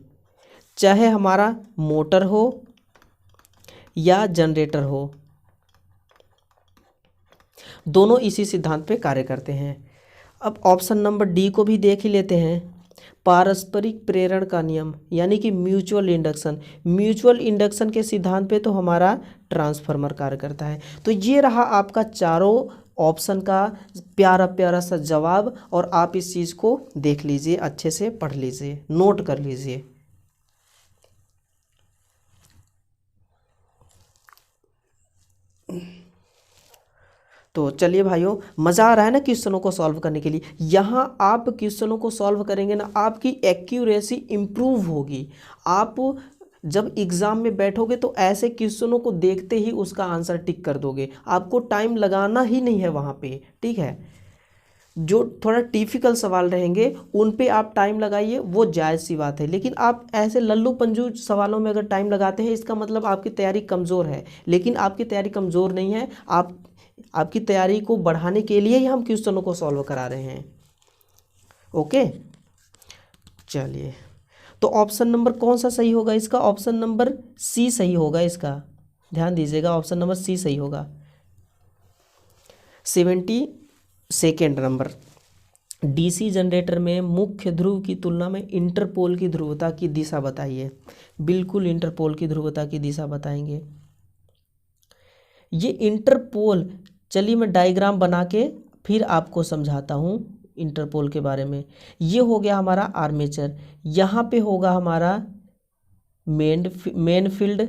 चाहे हमारा मोटर हो या जनरेटर हो, दोनों इसी सिद्धांत पे कार्य करते हैं। अब ऑप्शन नंबर डी को भी देख ही लेते हैं। पारस्परिक प्रेरण का नियम यानी कि म्यूचुअल इंडक्शन, म्यूचुअल इंडक्शन के सिद्धांत पे तो हमारा ट्रांसफार्मर कार्य करता है। तो ये रहा आपका चारों ऑप्शन का प्यारा प्यारा सा जवाब, और आप इस चीज़ को देख लीजिए, अच्छे से पढ़ लीजिए, नोट कर लीजिए। तो चलिए भाइयों, मज़ा आ रहा है ना क्वेश्चनों को सॉल्व करने के लिए? यहाँ आप क्वेश्चनों को सॉल्व करेंगे ना, आपकी एक्यूरेसी इम्प्रूव होगी। आप जब एग्ज़ाम में बैठोगे तो ऐसे क्वेश्चनों को देखते ही उसका आंसर टिक कर दोगे, आपको टाइम लगाना ही नहीं है वहाँ पे, ठीक है। जो थोड़ा डिफिकल्ट सवाल रहेंगे उन पे आप टाइम लगाइए, वो जायज़ सी बात है, लेकिन आप ऐसे लल्लू पंजू सवालों में अगर टाइम लगाते हैं इसका मतलब आपकी तैयारी कमज़ोर है। लेकिन आपकी तैयारी कमज़ोर नहीं है, आपकी तैयारी को बढ़ाने के लिए ही हम क्वेश्चनों को सॉल्व करा रहे हैं। ओके, चलिए, तो ऑप्शन नंबर कौन सा सही होगा इसका? ऑप्शन नंबर सी सही होगा इसका, ध्यान दीजिएगा, ऑप्शन नंबर सी सही होगा। 72 नंबर, डीसी जनरेटर में मुख्य ध्रुव की तुलना में इंटरपोल की ध्रुवता की दिशा बताइए। बिल्कुल इंटरपोल की ध्रुवता की दिशा बताएंगे। ये इंटरपोल, चलिए मैं डायग्राम बना के फिर आपको समझाता हूँ इंटरपोल के बारे में। ये हो गया हमारा आर्मेचर, यहाँ पे होगा हमारा मेन फील्ड,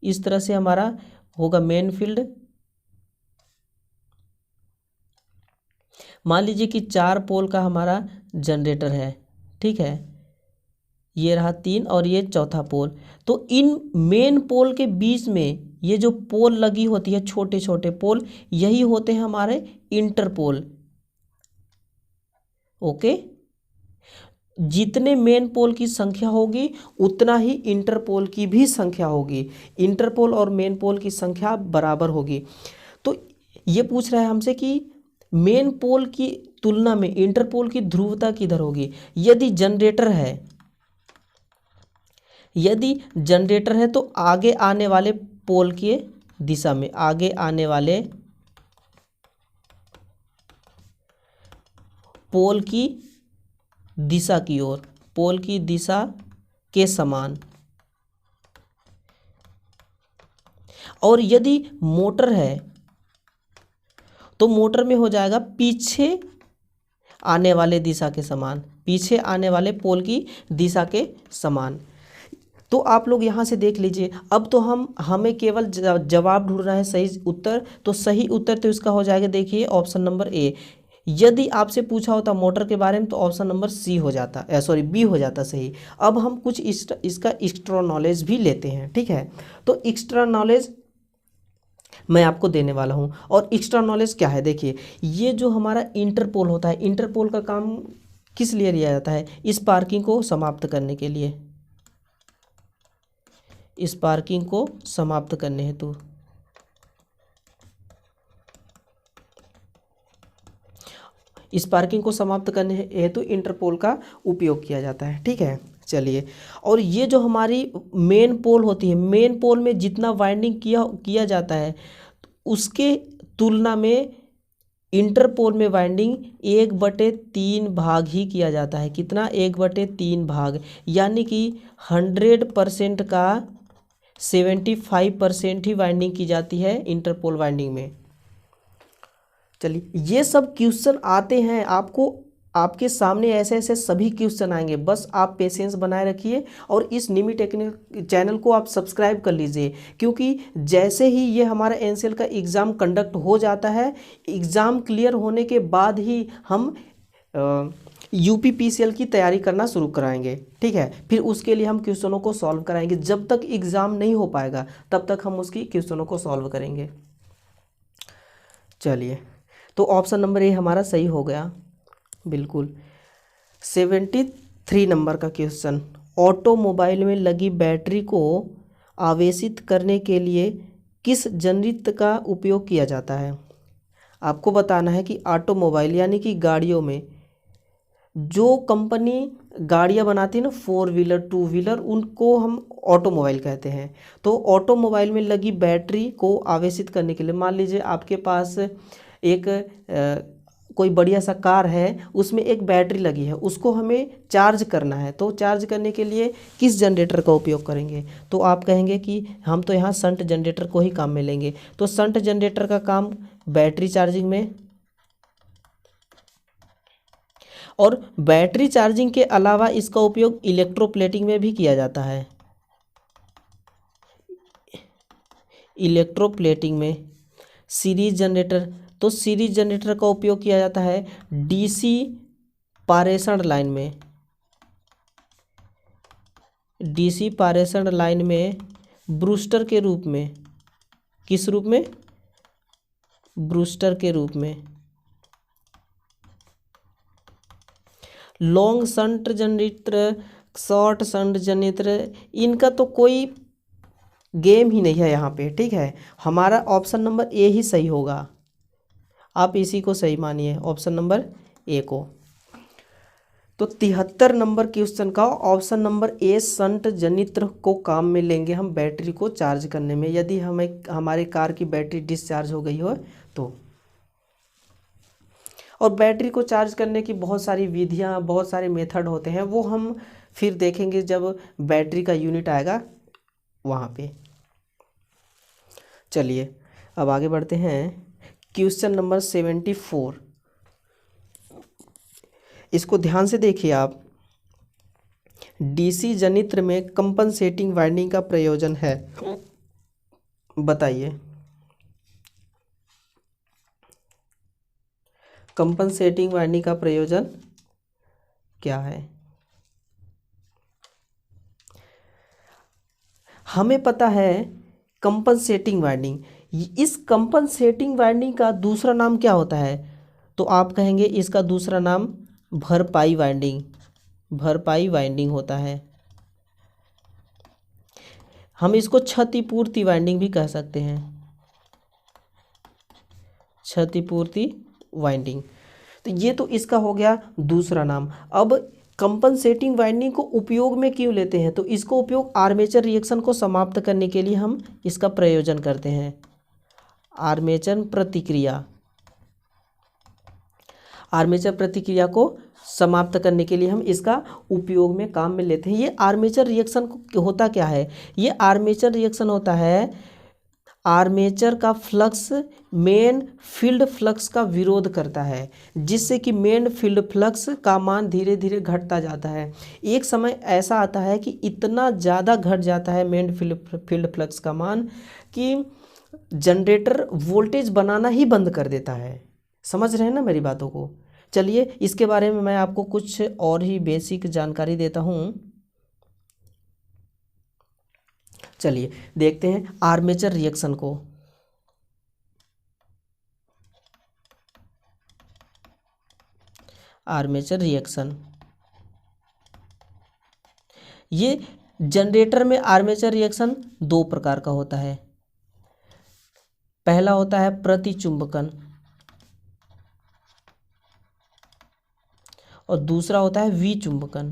इस तरह से हमारा होगा मेन फील्ड। मान लीजिए कि 4 पोल का हमारा जनरेटर है, ठीक है, ये रहा 3 और ये चौथा पोल। तो इन मेन पोल के बीच में ये जो पोल लगी होती है, छोटे छोटे पोल, यही होते हैं हमारे इंटरपोल। ओके, जितने मेन पोल की संख्या होगी उतना ही इंटरपोल की भी संख्या होगी, इंटरपोल और मेन पोल की संख्या बराबर होगी। तो ये पूछ रहा है हमसे कि मेन पोल की तुलना में इंटरपोल की ध्रुवता किधर होगी? यदि जनरेटर है तो आगे आने वाले पोल के दिशा में, आगे आने वाले पोल की दिशा की ओर, पोल की दिशा के समान। और यदि मोटर है तो मोटर में हो जाएगा पीछे आने वाले दिशा के समान, पीछे आने वाले पोल की दिशा के समान। तो आप लोग यहाँ से देख लीजिए। अब तो हमें केवल जवाब ढूंढना है, सही उत्तर। तो सही उत्तर तो इसका हो जाएगा, देखिए ऑप्शन नंबर ए। यदि आपसे पूछा होता मोटर के बारे में तो ऑप्शन नंबर सी हो जाता, बी हो जाता सही। अब हम कुछ इसका एक्स्ट्रा नॉलेज भी लेते हैं, ठीक है। तो एक्स्ट्रा नॉलेज मैं आपको देने वाला हूँ। और एक्स्ट्रा नॉलेज क्या है? देखिए, ये जो हमारा इंटरपोल होता है, इंटरपोल का काम किस लिए लिया जाता है? इस पार्किंग को समाप्त करने के लिए, इस पार्किंग को समाप्त करने हेतु। इस पार्किंग को समाप्त करने हेतु इंटरपोल का उपयोग किया जाता है, ठीक है। चलिए, और ये जो हमारी मेन पोल होती है, मेन पोल में जितना वाइंडिंग किया जाता है उसके तुलना में इंटरपोल में वाइंडिंग 1/3 भाग ही किया जाता है। कितना? 1/3 भाग, यानी कि 100% का 75% ही वाइंडिंग की जाती है इंटरपोल वाइंडिंग में। चलिए, ये सब क्वेश्चन आते हैं आपको, आपके सामने ऐसे ऐसे सभी क्वेश्चन आएंगे, बस आप पेशेंस बनाए रखिए और इस निमी टेक्निक चैनल को आप सब्सक्राइब कर लीजिए, क्योंकि जैसे ही ये हमारा एनसीएल का एग्ज़ाम कंडक्ट हो जाता है, एग्ज़ाम क्लियर होने के बाद ही हम यूपीपीसीएल की तैयारी करना शुरू कराएंगे। ठीक है, फिर उसके लिए हम क्वेश्चनों को सॉल्व कराएंगे। जब तक एग्ज़ाम नहीं हो पाएगा तब तक हम उसकी क्वेश्चनों को सॉल्व करेंगे। चलिए, तो ऑप्शन नंबर ए हमारा सही हो गया बिल्कुल। 73 नंबर का क्वेश्चन, ऑटोमोबाइल में लगी बैटरी को आवेशित करने के लिए किस जनरेटर का उपयोग किया जाता है? आपको बताना है कि ऑटोमोबाइल यानी कि गाड़ियों में, जो कंपनी गाड़ियाँ बनाती है ना, 4 व्हीलर 2 व्हीलर, उनको हम ऑटोमोबाइल कहते हैं। तो ऑटोमोबाइल में लगी बैटरी को आवेशित करने के लिए, मान लीजिए आपके पास एक कोई बढ़िया सा कार है, उसमें एक बैटरी लगी है, उसको हमें चार्ज करना है। तो चार्ज करने के लिए किस जनरेटर का उपयोग करेंगे? तो आप कहेंगे कि हम तो यहाँ शंट जनरेटर को ही काम में लेंगे। तो शंट जनरेटर का काम बैटरी चार्जिंग में, और बैटरी चार्जिंग के अलावा इसका उपयोग इलेक्ट्रोप्लेटिंग में भी किया जाता है। इलेक्ट्रोप्लेटिंग में सीरीज जनरेटर, तो सीरीज जनरेटर का उपयोग किया जाता है डीसी पारेषण लाइन में। डीसी पारेषण लाइन में ब्रूस्टर के रूप में, किस रूप में? ब्रूस्टर के रूप में। Long shunt generator, short shunt generator, इनका तो कोई गेम ही नहीं है यहाँ पे। ठीक है, हमारा ऑप्शन नंबर ए ही सही होगा। आप इसी को सही मानिए, ऑप्शन नंबर ए को। तो 73 नंबर क्वेश्चन का option number A shunt generator को काम में लेंगे हम बैटरी को चार्ज करने में, यदि हमें हमारे कार की बैटरी डिस्चार्ज हो गई हो तो। और बैटरी को चार्ज करने की बहुत सारी विधियां, बहुत सारे मेथड होते हैं, वो हम फिर देखेंगे जब बैटरी का यूनिट आएगा वहाँ पे। चलिए, अब आगे बढ़ते हैं। क्वेश्चन नंबर 74, इसको ध्यान से देखिए आप। डीसी जनरेटर में कंपनसेटिंग वाइंडिंग का प्रयोजन है, बताइए। कंपनसेटिंग वाइंडिंग का प्रयोजन क्या है? हमें पता है कंपनसेटिंग वाइंडिंग, इस कंपनसेटिंग वाइंडिंग का दूसरा नाम क्या होता है? तो आप कहेंगे इसका दूसरा नाम भरपाई वाइंडिंग, भरपाई वाइंडिंग होता है। हम इसको क्षतिपूर्ति वाइंडिंग भी कह सकते हैं, क्षतिपूर्ति वाइंडिंग। तो ये तो इसका हो गया दूसरा नाम। अब कंपनसेटिंग वाइंडिंग को उपयोग में क्यों लेते हैं? तो इसको उपयोग आर्मेचर रिएक्शन को समाप्त करने के लिए हम इसका प्रयोजन करते हैं। आर्मेचर प्रतिक्रिया, आर्मेचर प्रतिक्रिया को समाप्त करने के लिए हम इसका उपयोग में काम में लेते हैं। ये आर्मेचर रिएक्शन होता क्या है? ये आर्मेचर रिएक्शन होता है, आर्मेचर का फ्लक्स मेन फील्ड फ्लक्स का विरोध करता है, जिससे कि मेन फील्ड फ्लक्स का मान धीरे धीरे घटता जाता है। एक समय ऐसा आता है कि इतना ज़्यादा घट जाता है मेन फील्ड फ्लक्स का मान कि जनरेटर वोल्टेज बनाना ही बंद कर देता है। समझ रहे हैं ना मेरी बातों को? चलिए, इसके बारे में मैं आपको कुछ और ही बेसिक जानकारी देता हूँ। चलिए देखते हैं आर्मेचर रिएक्शन को। आर्मेचर रिएक्शन, ये जनरेटर में आर्मेचर रिएक्शन दो प्रकार का होता है। पहला होता है प्रतिचुंबकन और दूसरा होता है विचुंबकन।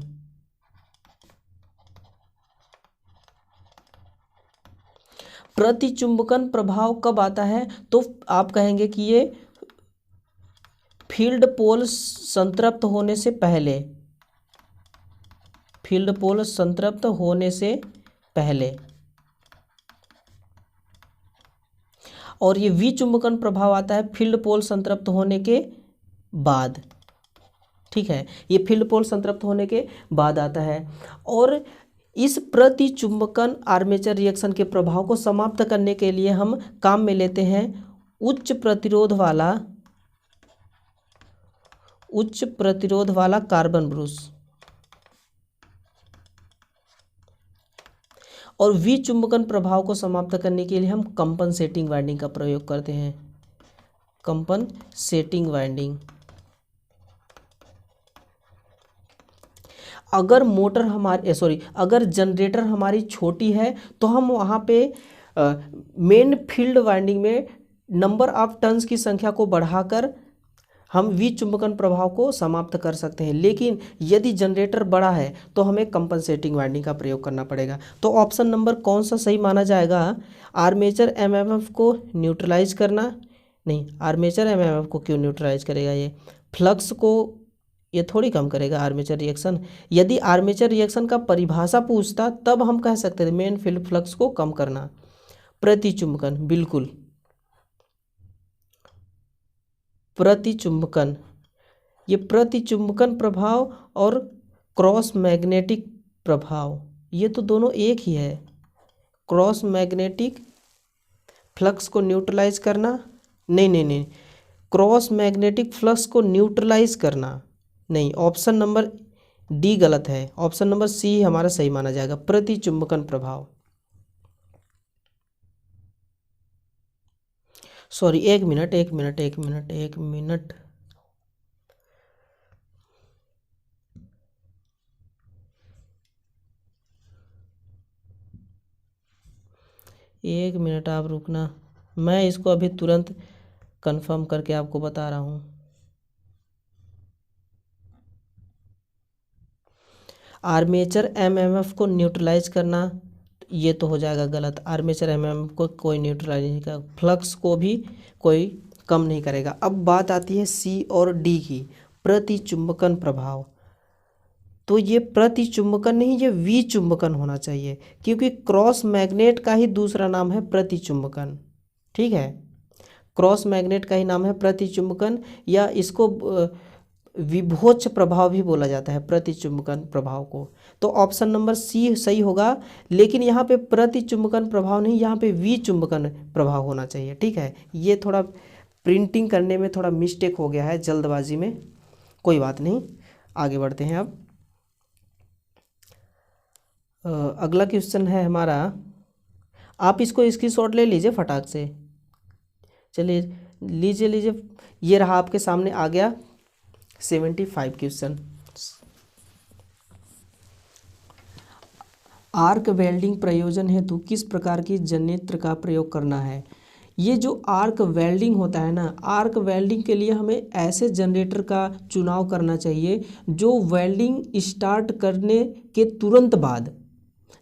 प्रतिचुंबकन प्रभाव कब आता है? तो आप कहेंगे कि ये फील्ड पोल संतृप्त होने से पहले, फील्ड पोल संतृप्त होने से पहले, और ये विचुंबकन प्रभाव आता है फील्ड पोल संतृप्त होने के बाद। ठीक है, ये फील्ड पोल संतृप्त होने के बाद आता है। और इस प्रतिचुंबकन आर्मेचर रिएक्शन के प्रभाव को समाप्त करने के लिए हम काम में लेते हैं उच्च प्रतिरोध वाला कार्बन ब्रूस, और विचुंबकन प्रभाव को समाप्त करने के लिए हम कंपनसेटिंग वाइंडिंग का प्रयोग करते हैं, कंपनसेटिंग वाइंडिंग। अगर मोटर अगर जनरेटर हमारी छोटी है तो हम वहाँ पे मेन फील्ड वाइंडिंग में नंबर ऑफ टर्न्स की संख्या को बढ़ाकर हम विचुंबकन प्रभाव को समाप्त कर सकते हैं। लेकिन यदि जनरेटर बड़ा है तो हमें कंपनसेटिंग वाइंडिंग का प्रयोग करना पड़ेगा। तो ऑप्शन नंबर कौन सा सही माना जाएगा? आर्मेचर एमएमएफ को न्यूट्रलाइज करना। नहीं, आर्मेचर एमएमएफ को क्यों न्यूट्रलाइज करेगा? ये फ्लक्स को ये थोड़ी कम करेगा आर्मेचर रिएक्शन। यदि आर्मेचर रिएक्शन का परिभाषा पूछता तब हम कह सकते थे मेन फील्ड फ्लक्स को कम करना। प्रतिचुंबकन, बिल्कुल प्रतिचुंबकन, ये प्रतिचुंबकन प्रभाव और क्रॉस मैग्नेटिक प्रभाव ये तो दोनों एक ही है। क्रॉस मैग्नेटिक फ्लक्स को न्यूट्रलाइज करना, नहीं, क्रॉस मैग्नेटिक फ्लक्स को न्यूट्रलाइज करना नहीं, ऑप्शन नंबर डी गलत है। ऑप्शन नंबर सी हमारा सही माना जाएगा, प्रतिचुंबकन प्रभाव। सॉरी, एक मिनट, आप रुकना, मैं इसको अभी तुरंत कंफर्म करके आपको बता रहा हूँ। आर्मेचर एमएमएफ को न्यूट्रलाइज करना ये तो हो जाएगा गलत। आर्मेचर एमएमएफ को कोई न्यूट्रलाइज नहीं करेगा, फ्लक्स को भी कोई कम नहीं करेगा। अब बात आती है सी और डी की, प्रतिचुंबकन प्रभाव। तो ये प्रतिचुंबकन नहीं, ये विचुंबकन होना चाहिए, क्योंकि क्रॉस मैग्नेट का ही दूसरा नाम है प्रतिचुंबकन। ठीक है, क्रॉस मैग्नेट का ही नाम है प्रतिचुंबकन, या इसको विभोच प्रभाव भी बोला जाता है, प्रतिचुंबकन प्रभाव को। तो ऑप्शन नंबर सी सही होगा। लेकिन यहाँ पे प्रतिचुंबकन प्रभाव नहीं, यहाँ पे विचुंबकन प्रभाव होना चाहिए। ठीक है, ये थोड़ा प्रिंटिंग करने में थोड़ा मिस्टेक हो गया है जल्दबाजी में, कोई बात नहीं, आगे बढ़ते हैं। अब अगला क्वेश्चन है हमारा, आप इसको स्क्रीनशॉट ले लीजिए फटाक से। चलिए लीजिए, ये रहा आपके सामने आ गया 75 क्वेश्चन। आर्क वेल्डिंग प्रयोजन हेतु किस प्रकार की जनरेटर का प्रयोग करना है? ये जो आर्क वेल्डिंग होता है ना, आर्क वेल्डिंग के लिए हमें ऐसे जनरेटर का चुनाव करना चाहिए जो वेल्डिंग स्टार्ट करने के तुरंत बाद,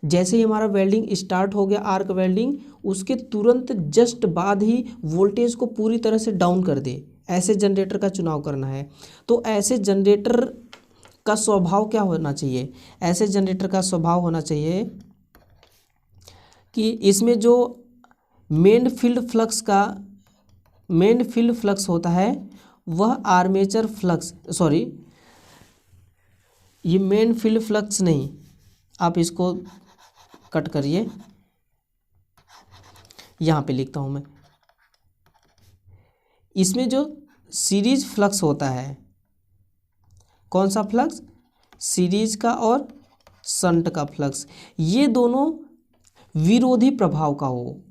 जैसे ही हमारा वेल्डिंग स्टार्ट हो गया आर्क वेल्डिंग, उसके तुरंत जस्ट बाद ही वोल्टेज को पूरी तरह से डाउन कर दे, ऐसे जनरेटर का चुनाव करना है। तो ऐसे जनरेटर का स्वभाव क्या होना चाहिए? ऐसे जनरेटर का स्वभाव होना चाहिए कि इसमें जो मेन फील्ड फ्लक्स होता है वह आर्मेचर फ्लक्स, सॉरी ये मेन फील्ड फ्लक्स नहीं, आप इसको कट करिए, यहाँ पे लिखता हूँ मैं। इसमें जो सीरीज फ्लक्स होता है, कौन सा फ्लक्स? सीरीज का और शंट का फ्लक्स, ये दोनों विरोधी प्रभाव का हो,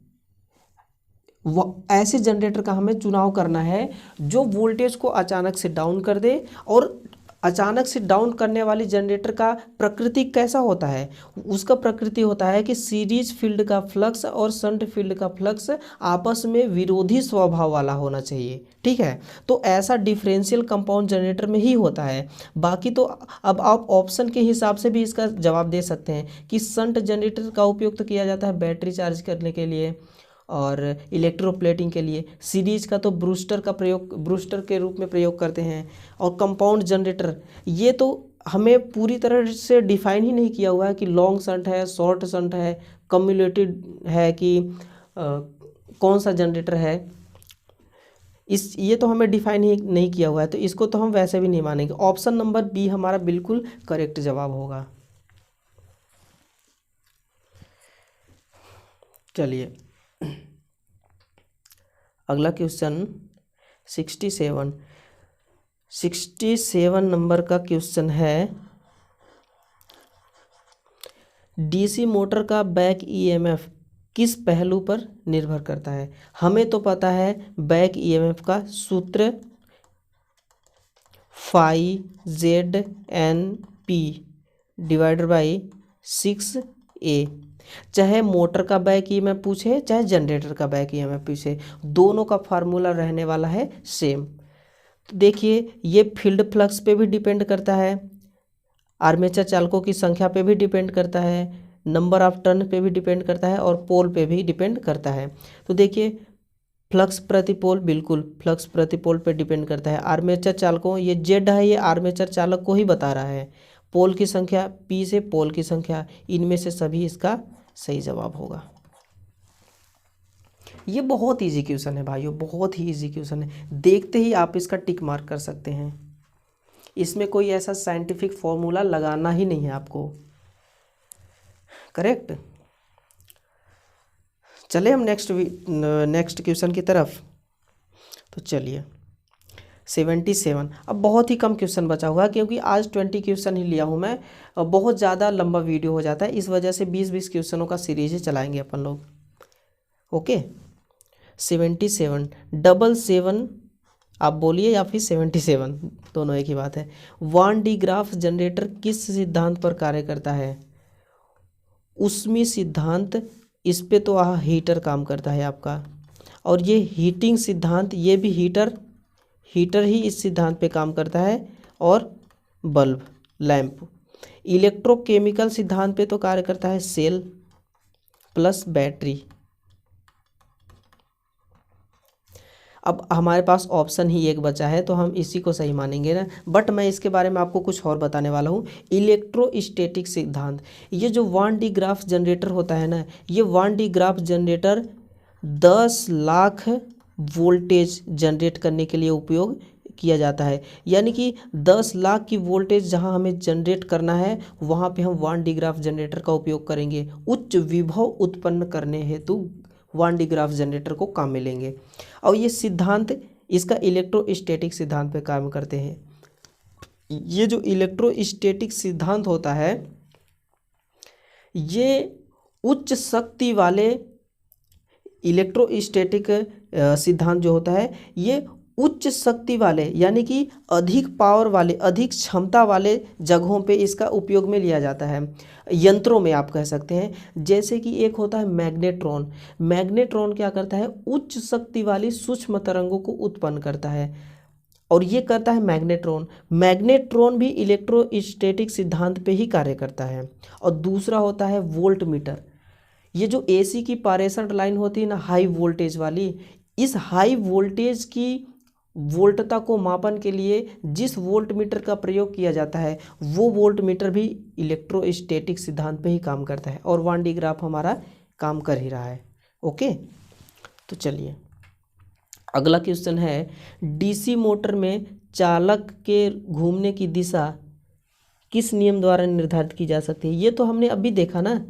ऐसे जनरेटर का हमें चुनाव करना है जो वोल्टेज को अचानक से डाउन कर दे। और अचानक से डाउन करने वाली जनरेटर का प्रकृति कैसा होता है? उसका प्रकृति होता है कि सीरीज फील्ड का फ्लक्स और शंट फील्ड का फ्लक्स आपस में विरोधी स्वभाव वाला होना चाहिए। ठीक है, तो ऐसा डिफरेंशियल कंपाउंड जनरेटर में ही होता है। बाकी तो अब आप ऑप्शन के हिसाब से भी इसका जवाब दे सकते हैं कि शंट जनरेटर का उपयोग तो किया जाता है बैटरी चार्ज करने के लिए, और इलेक्ट्रोप्लेटिंग के लिए। सीरीज का तो ब्रूस्टर के रूप में प्रयोग करते हैं। और कंपाउंड जनरेटर, ये तो हमें पूरी तरह से डिफाइन ही नहीं किया हुआ है कि लॉन्ग शंट है, शॉर्ट शंट है, कम्युलेटेड है कि कौन सा जनरेटर है, ये तो हमें डिफाइन ही नहीं किया हुआ है, तो इसको तो हम वैसे भी नहीं मानेंगे। ऑप्शन नंबर बी हमारा बिल्कुल करेक्ट जवाब होगा। चलिए अगला क्वेश्चन 67 नंबर का क्वेश्चन है, डीसी मोटर का बैक ईएमएफ किस पहलू पर निर्भर करता है। हमें तो पता है बैक ईएमएफ का सूत्र phi ZNP divided by 6A। चाहे मोटर का बैक ईएमएफ पूछे चाहे जनरेटर का बैक ईएमएफ पूछे, दोनों का फार्मूला रहने वाला है सेम। तो देखिए ये फील्ड फ्लक्स पे भी डिपेंड करता है, आर्मेचर चालकों की संख्या पे भी डिपेंड करता है, नंबर ऑफ टर्न पे भी डिपेंड करता है और पोल पे भी डिपेंड करता है। तो देखिए फ्लक्स प्रति पोल, बिल्कुल फ्लक्स प्रति पोल पे डिपेंड करता है। आर्मेचर चालकों, ये जेड है, ये आर्मेचर चालक को ही बता रहा है। पोल की संख्या पी से पोल की संख्या, इनमें से सभी इसका सही जवाब होगा। ये बहुत इजी क्वेश्चन है भाइयों, बहुत ही इजी क्वेश्चन है, देखते ही आप इसका टिक मार्क कर सकते हैं। इसमें कोई ऐसा साइंटिफिक फॉर्मूला लगाना ही नहीं है आपको। करेक्ट। चले हम नेक्स्ट क्वेश्चन की तरफ। तो चलिए 77। अब बहुत ही कम क्वेश्चन बचा हुआ है क्योंकि आज 20 क्वेश्चन ही लिया हूँ मैं, बहुत ज़्यादा लंबा वीडियो हो जाता है, इस वजह से 20-20 क्वेश्चनों का सीरीज ही चलाएंगे अपन लोग। ओके 77 7 आप बोलिए या फिर 77, दोनों एक ही बात है। वान डी ग्राफ जनरेटर किस सिद्धांत पर कार्य करता है। उष्मी सिद्धांत, इस पे तो हीटर काम करता है आपका, और ये हीटिंग सिद्धांत, ये भी हीटर ही इस सिद्धांत पे काम करता है, और बल्ब लैंप। इलेक्ट्रोकेमिकल सिद्धांत पे तो कार्य करता है सेल प्लस बैटरी। अब हमारे पास ऑप्शन ही एक बचा है तो हम इसी को सही मानेंगे ना, बट मैं इसके बारे में आपको कुछ और बताने वाला हूँ। इलेक्ट्रोस्टैटिक सिद्धांत, ये जो वान डी ग्राफ जनरेटर होता है ना, ये Van de Graaff generator 10 lakh voltage generate करने के लिए उपयोग किया जाता है। यानी कि 10 लाख की वोल्टेज जहां हमें जनरेट करना है वहां पे हम वान डी ग्राफ जनरेटर का उपयोग करेंगे। उच्च विभव उत्पन्न करने हेतु वान डी ग्राफ जनरेटर को काम में लेंगे। और ये सिद्धांत, इसका इलेक्ट्रोस्टैटिक सिद्धांत पे काम करते हैं। ये जो इलेक्ट्रोस्टैटिक सिद्धांत होता है, ये उच्च शक्ति वाले इलेक्ट्रोस्टैटिक सिद्धांत जो होता है, ये उच्च शक्ति वाले यानी कि अधिक पावर वाले, अधिक क्षमता वाले जगहों पे इसका उपयोग में लिया जाता है, यंत्रों में आप कह सकते हैं। जैसे कि एक होता है मैग्नेट्रॉन। मैग्नेट्रॉन क्या करता है, उच्च शक्ति वाली सूक्ष्म तरंगों को उत्पन्न करता है, और ये करता है मैग्नेट्रॉन। मैग्नेट्रॉन भी इलेक्ट्रोस्टैटिक सिद्धांत पे ही कार्य करता है। और दूसरा होता है वोल्ट मीटर। ये जो एसी की पारेषण लाइन होती है ना, हाई वोल्टेज वाली, इस हाई वोल्टेज की वोल्टता को मापन के लिए जिस वोल्ट मीटर का प्रयोग किया जाता है, वो वोल्ट मीटर भी इलेक्ट्रोस्टैटिक सिद्धांत पे ही काम करता है, और वान डी ग्राफ हमारा काम कर ही रहा है। ओके, तो चलिए अगला क्वेश्चन है, डीसी मोटर में चालक के घूमने की दिशा किस नियम द्वारा निर्धारित की जा सकती है। ये तो हमने अभी देखा ना,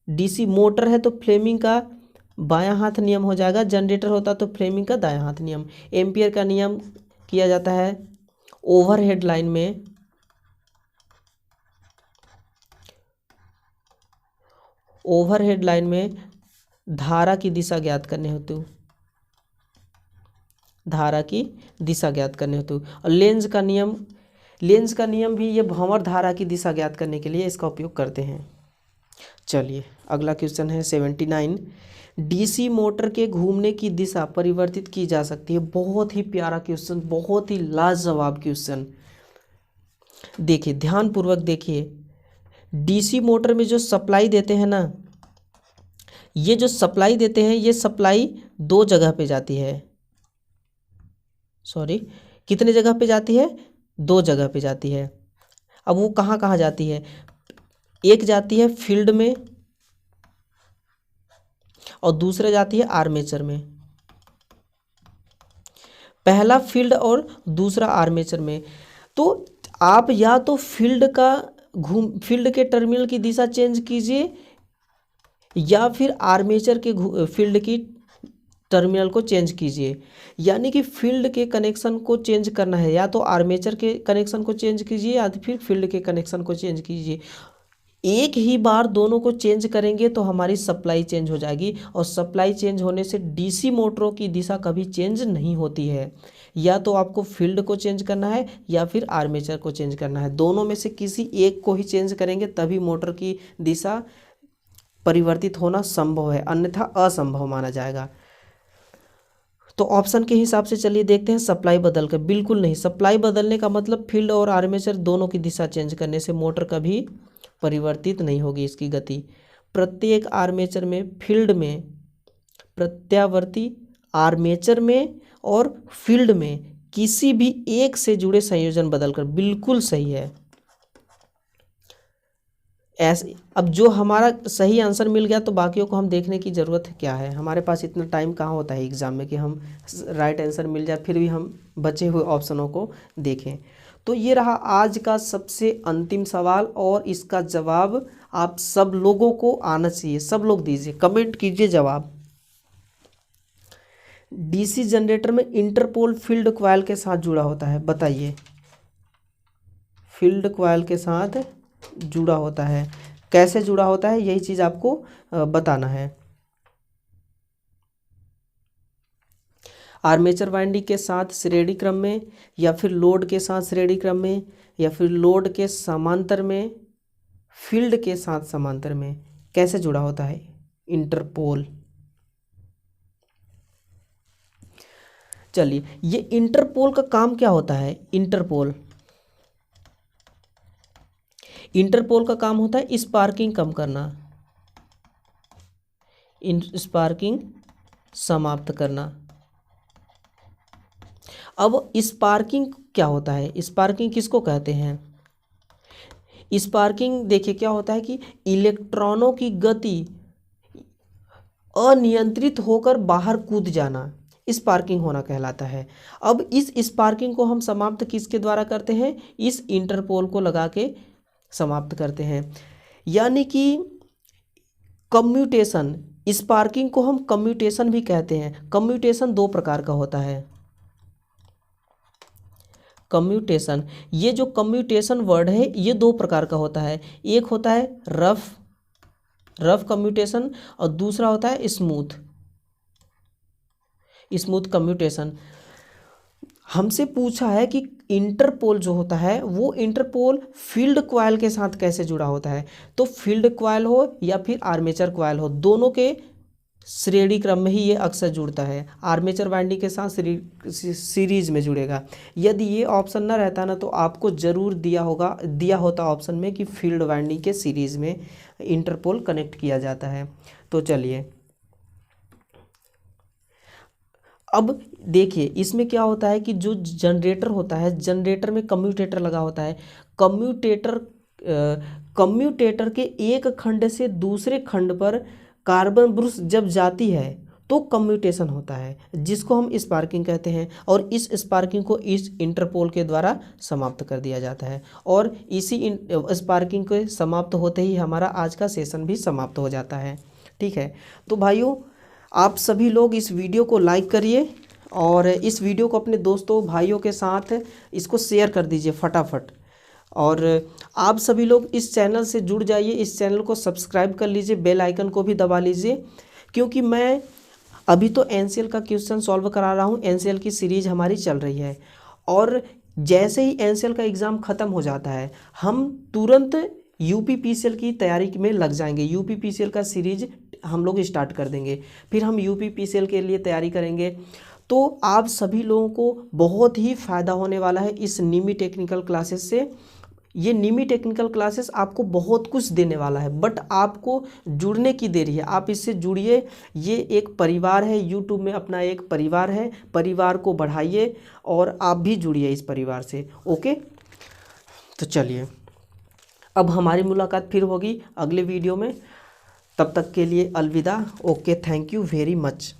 डीसी मोटर है तो फ्लेमिंग का बायां हाथ नियम हो जाएगा, जनरेटर होता तो फ्लेमिंग का दायां हाथ नियम। एम्पियर का नियम किया जाता है ओवरहेड लाइन में, ओवरहेड लाइन में धारा की दिशा ज्ञात करने हेतु, धारा की दिशा ज्ञात करने हेतु। और लेंज का नियम भी ये भंवर धारा की दिशा ज्ञात करने के लिए इसका उपयोग करते हैं। चलिए अगला क्वेश्चन है 79, डीसी मोटर के घूमने की दिशा परिवर्तित की जा सकती है। बहुत ही प्यारा क्वेश्चन, बहुत ही लाजवाब क्वेश्चन। देखिए ध्यानपूर्वक देखिए, डीसी मोटर में जो सप्लाई देते हैं ना, ये जो सप्लाई देते हैं ये सप्लाई दो जगह पे जाती है, सॉरी कितने जगह पे जाती है, दो जगह पे जाती है। अब वो कहाँ कहाँ जाती है, एक जाती है फील्ड में और दूसरा जाती है आर्मेचर में। पहला फील्ड और दूसरा आर्मेचर में। तो आप या तो फील्ड के टर्मिनल की दिशा चेंज कीजिए या फिर आर्मेचर के फील्ड की टर्मिनल को चेंज कीजिए। यानी कि फील्ड के कनेक्शन को चेंज करना है, या तो आर्मेचर के कनेक्शन को चेंज कीजिए या फिर फील्ड के कनेक्शन को चेंज कीजिए। एक ही बार दोनों को चेंज करेंगे तो हमारी सप्लाई चेंज हो जाएगी, और सप्लाई चेंज होने से डीसी मोटरों की दिशा कभी चेंज नहीं होती है। या तो आपको फील्ड को चेंज करना है या फिर आर्मेचर को चेंज करना है, दोनों में से किसी एक को ही चेंज करेंगे तभी मोटर की दिशा परिवर्तित होना संभव है, अन्यथा असंभव माना जाएगा। तो ऑप्शन के हिसाब से चलिए देखते हैं। सप्लाई बदल कर, बिल्कुल नहीं। सप्लाई बदलने का मतलब फील्ड और आर्मेचर दोनों की दिशा चेंज करने से मोटर कभी परिवर्तित नहीं होगी इसकी गति। प्रत्येक आर्मेचर में, फील्ड में प्रत्यावर्ती, आर्मेचर में और फील्ड में किसी भी एक से जुड़े संयोजन बदलकर, बिल्कुल सही है। ऐसे अब जो हमारा सही आंसर मिल गया तो बाकियों को हम देखने की ज़रूरत क्या है, हमारे पास इतना टाइम कहाँ होता है एग्ज़ाम में कि हम राइट आंसर मिल जाए फिर भी हम बचे हुए ऑप्शनों को देखें। तो ये रहा आज का सबसे अंतिम सवाल, और इसका जवाब आप सब लोगों को आना चाहिए, सब लोग दीजिए, कमेंट कीजिए जवाब। डीसी जनरेटर में इंटरपोल फील्ड कॉइल के साथ जुड़ा होता है, बताइए। फील्ड कॉइल के साथ जुड़ा होता है, कैसे जुड़ा होता है यही चीज़ आपको बताना है। आर्मेचर वाइंडिंग के साथ श्रेणी क्रम में, या फिर लोड के साथ श्रेणी क्रम में, या फिर लोड के समांतर में, फील्ड के साथ समांतर में, कैसे जुड़ा होता है इंटरपोल। चलिए, ये इंटरपोल का काम क्या होता है। इंटरपोल का काम होता है स्पार्किंग कम करना, स्पार्किंग समाप्त करना। अब स्पार्किंग क्या होता है, स्पार्किंग किसको कहते हैं। स्पार्किंग देखिए क्या होता है कि इलेक्ट्रॉनों की गति अनियंत्रित होकर बाहर कूद जाना, स्पार्किंग होना कहलाता है। अब इस स्पार्किंग को हम समाप्त किसके द्वारा करते हैं, इस इंटरपोल को लगा के समाप्त करते हैं। यानी कि कम्यूटेशन, स्पार्किंग को हम कम्यूटेशन भी कहते हैं। कम्यूटेशन दो प्रकार का होता है। कम्यूटेशन, ये जो कम्यूटेशन वर्ड है ये दो प्रकार का होता है। एक होता है रफ कम्यूटेशन और दूसरा होता है स्मूथ कम्यूटेशन। हमसे पूछा है कि इंटरपोल जो होता है वो इंटरपोल फील्ड कॉइल के साथ कैसे जुड़ा होता है। तो फील्ड कॉइल हो या फिर आर्मेचर कॉइल हो, दोनों के श्रेणी क्रम में ही ये अक्सर जुड़ता है। आर्मेचर वाइंडिंग के साथ सीरीज में जुड़ेगा। यदि ये ऑप्शन ना रहता ना तो आपको जरूर दिया होता ऑप्शन में कि फील्ड वाइंडिंग के सीरीज में इंटरपोल कनेक्ट किया जाता है। तो चलिए अब देखिए इसमें क्या होता है कि जो जनरेटर होता है, जनरेटर में कम्यूटेटर लगा होता है। कम्यूटेटर के एक खंड से दूसरे खंड पर कार्बन ब्रश जब जाती है तो कम्यूटेशन होता है, जिसको हम स्पार्किंग कहते हैं। और इस स्पार्किंग को इस इंटरपोल के द्वारा समाप्त कर दिया जाता है। और इसी स्पार्किंग के समाप्त होते ही हमारा आज का सेशन भी समाप्त हो जाता है। ठीक है, तो भाइयों आप सभी लोग इस वीडियो को लाइक करिए और इस वीडियो को अपने दोस्तों भाइयों के साथ इसको शेयर कर दीजिए फटाफट। और आप सभी लोग इस चैनल से जुड़ जाइए, इस चैनल को सब्सक्राइब कर लीजिए, बेल आइकन को भी दबा लीजिए, क्योंकि मैं अभी तो एनसीएल का क्वेश्चन सॉल्व करा रहा हूँ। एनसीएल की सीरीज हमारी चल रही है और जैसे ही एनसीएल का एग्ज़ाम ख़त्म हो जाता है हम तुरंत यूपीपीसीएल की तैयारी में लग जाएंगे। यूपीपीसीएल का सीरीज हम लोग स्टार्ट कर देंगे, फिर हम यूपीपीसीएल के लिए तैयारी करेंगे। तो आप सभी लोगों को बहुत ही फ़ायदा होने वाला है इस निमी टेक्निकल क्लासेस से। ये निमी टेक्निकल क्लासेस आपको बहुत कुछ देने वाला है, बट आपको जुड़ने की देरी है। आप इससे जुड़िए, ये एक परिवार है, यूट्यूब में अपना एक परिवार है, परिवार को बढ़ाइए और आप भी जुड़िए इस परिवार से। ओके, तो चलिए अब हमारी मुलाकात फिर होगी अगले वीडियो में, तब तक के लिए अलविदा। Okay, thank you very much.